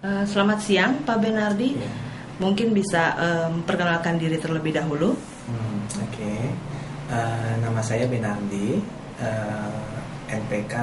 Selamat siang, Pak Benardi. Ya. Mungkin bisa perkenalkan diri terlebih dahulu. Oke. Nama saya Benardi, NPK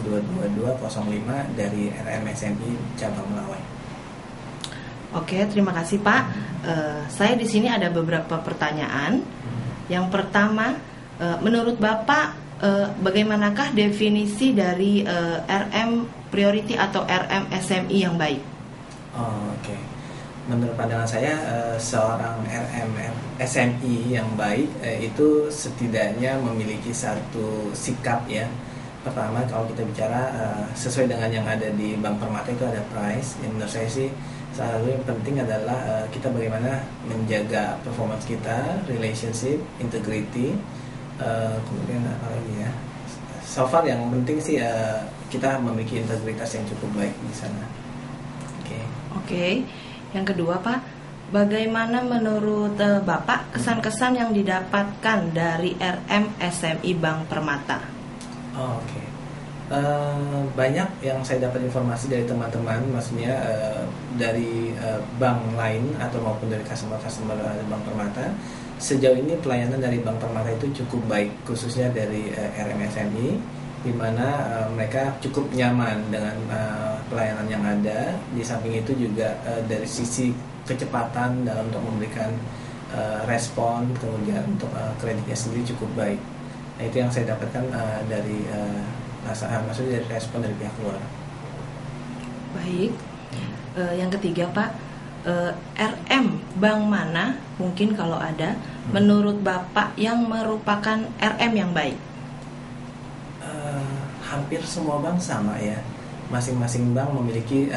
22205 dari RMSMI Cabang Melawai. Oke, terima kasih Pak. Saya di sini ada beberapa pertanyaan. Yang pertama, menurut Bapak, bagaimanakah definisi dari RM Priority atau RM SMI yang baik? Oke. Menurut pandangan saya, seorang RM SMI yang baik itu setidaknya memiliki satu sikap ya. Pertama, kalau kita bicara sesuai dengan yang ada di Bank Permata itu ada price. Yang menurut saya sih salah satu yang penting adalah kita bagaimana menjaga performance kita, relationship, integrity, kemudian apa lagi ya. So far yang penting sih kita memiliki integritas yang cukup baik di sana. Oke. Yang kedua Pak, bagaimana menurut Bapak kesan-kesan yang didapatkan dari RM SMI Bank Permata? Oke. Banyak yang saya dapat informasi dari teman-teman, maksudnya dari bank lain atau maupun dari customer Bank Permata. Sejauh ini pelayanan dari Bank Permata itu cukup baik, khususnya dari RM SMI, di mana mereka cukup nyaman dengan pelayanan yang ada. Di samping itu juga dari sisi kecepatan dalam untuk memberikan respon, kemudian untuk kreditnya sendiri cukup baik. Nah, itu yang saya dapatkan dari maksudnya dari respon dari pihak luar. Baik. Yang ketiga Pak, RM bank mana mungkin kalau ada menurut Bapak yang merupakan RM yang baik? Hampir semua bank sama ya. Masing-masing bank memiliki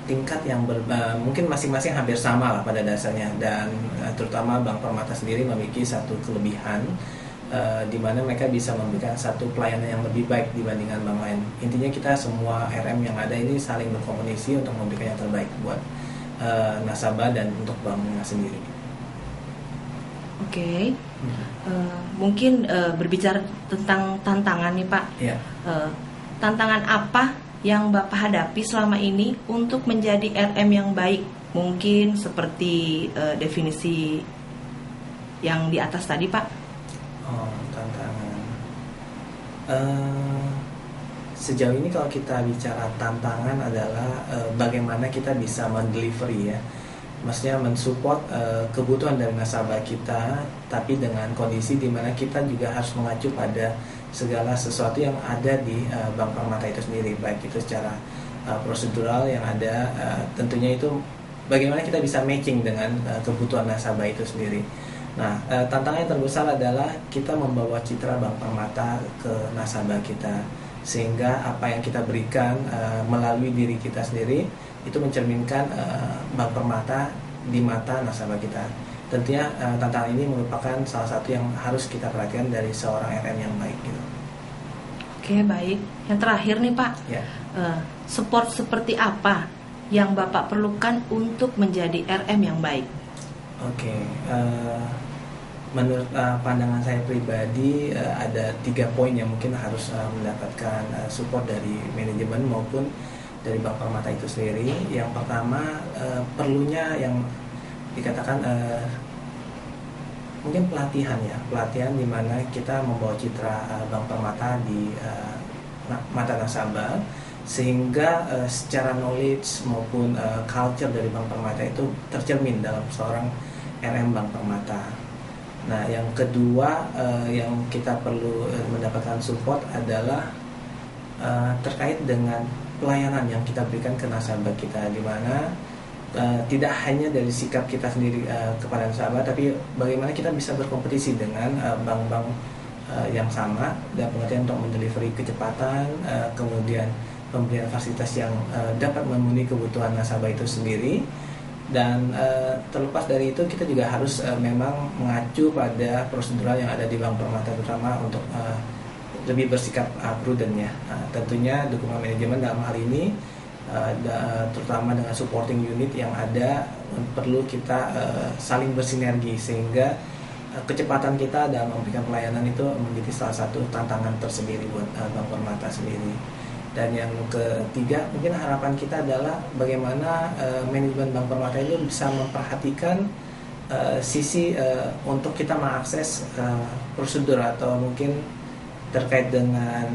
tingkat yang mungkin masing-masing hampir sama lah pada dasarnya, dan terutama Bank Permata sendiri memiliki satu kelebihan di mana mereka bisa memberikan satu pelayanan yang lebih baik dibandingkan bank lain. Intinya kita semua RM yang ada ini saling berkomunikasi untuk memberikan yang terbaik buat nasabah dan untuk banknya sendiri. Oke. Mungkin berbicara tentang tantangan nih Pak. Ya. Tantangan apa yang Bapak hadapi selama ini untuk menjadi RM yang baik? Mungkin seperti definisi yang di atas tadi Pak. Tantangan. Sejauh ini kalau kita bicara tantangan adalah bagaimana kita bisa mendelivery ya. Maksudnya mensupport kebutuhan dari nasabah kita, tapi dengan kondisi di mana kita juga harus mengacu pada segala sesuatu yang ada di Bank Permata itu sendiri, baik itu secara prosedural yang ada, tentunya itu bagaimana kita bisa matching dengan kebutuhan nasabah itu sendiri. Nah, tantangan yang terbesar adalah kita membawa citra Bank Permata ke nasabah kita, sehingga apa yang kita berikan melalui diri kita sendiri itu mencerminkan Bank Permata di mata nasabah kita. Tentunya tantangan ini merupakan salah satu yang harus kita perhatikan dari seorang RM yang baik gitu. Oke, baik. Yang terakhir nih Pak, Ya. Support seperti apa yang Bapak perlukan untuk menjadi RM yang baik? Oke. Menurut pandangan saya pribadi ada 3 poin yang mungkin harus mendapatkan support dari manajemen maupun dari Bank Permata itu sendiri. Yang pertama, perlunya yang dikatakan mungkin pelatihan ya, pelatihan di mana kita membawa citra Bank Permata di mata nasabah, sehingga secara knowledge maupun culture dari Bank Permata itu tercermin dalam seorang RM Bank Permata. Nah, yang kedua yang kita perlu mendapatkan support adalah terkait dengan pelayanan yang kita berikan ke nasabah kita, di mana tidak hanya dari sikap kita sendiri kepada nasabah, tapi bagaimana kita bisa berkompetisi dengan bank-bank yang sama dan pengertian untuk mendelivery kecepatan, kemudian pemberian fasilitas yang dapat memenuhi kebutuhan nasabah itu sendiri. Dan terlepas dari itu, kita juga harus memang mengacu pada prosedural yang ada di Bank Permata, terutama untuk lebih bersikap prudent ya. Tentunya dukungan manajemen dalam hal ini terutama dengan supporting unit yang ada perlu kita saling bersinergi, sehingga kecepatan kita dalam memberikan pelayanan itu menjadi salah satu tantangan tersendiri buat Bank Permata sendiri. Dan yang ketiga, mungkin harapan kita adalah bagaimana manajemen Bank Permata itu bisa memperhatikan sisi untuk kita mengakses prosedur atau mungkin terkait dengan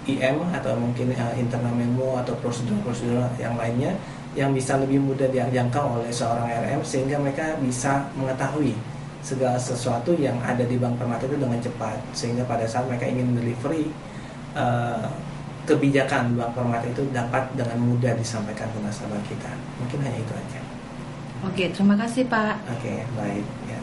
IM atau mungkin internal memo atau prosedur-prosedur yang lainnya yang bisa lebih mudah dijangkau oleh seorang RM, sehingga mereka bisa mengetahui segala sesuatu yang ada di Bank Permata itu dengan cepat, sehingga pada saat mereka ingin delivery kebijakan Bank Permata itu dapat dengan mudah disampaikan ke nasabah kita. Mungkin hanya itu aja. Oke, terima kasih Pak. Oke, baik ya.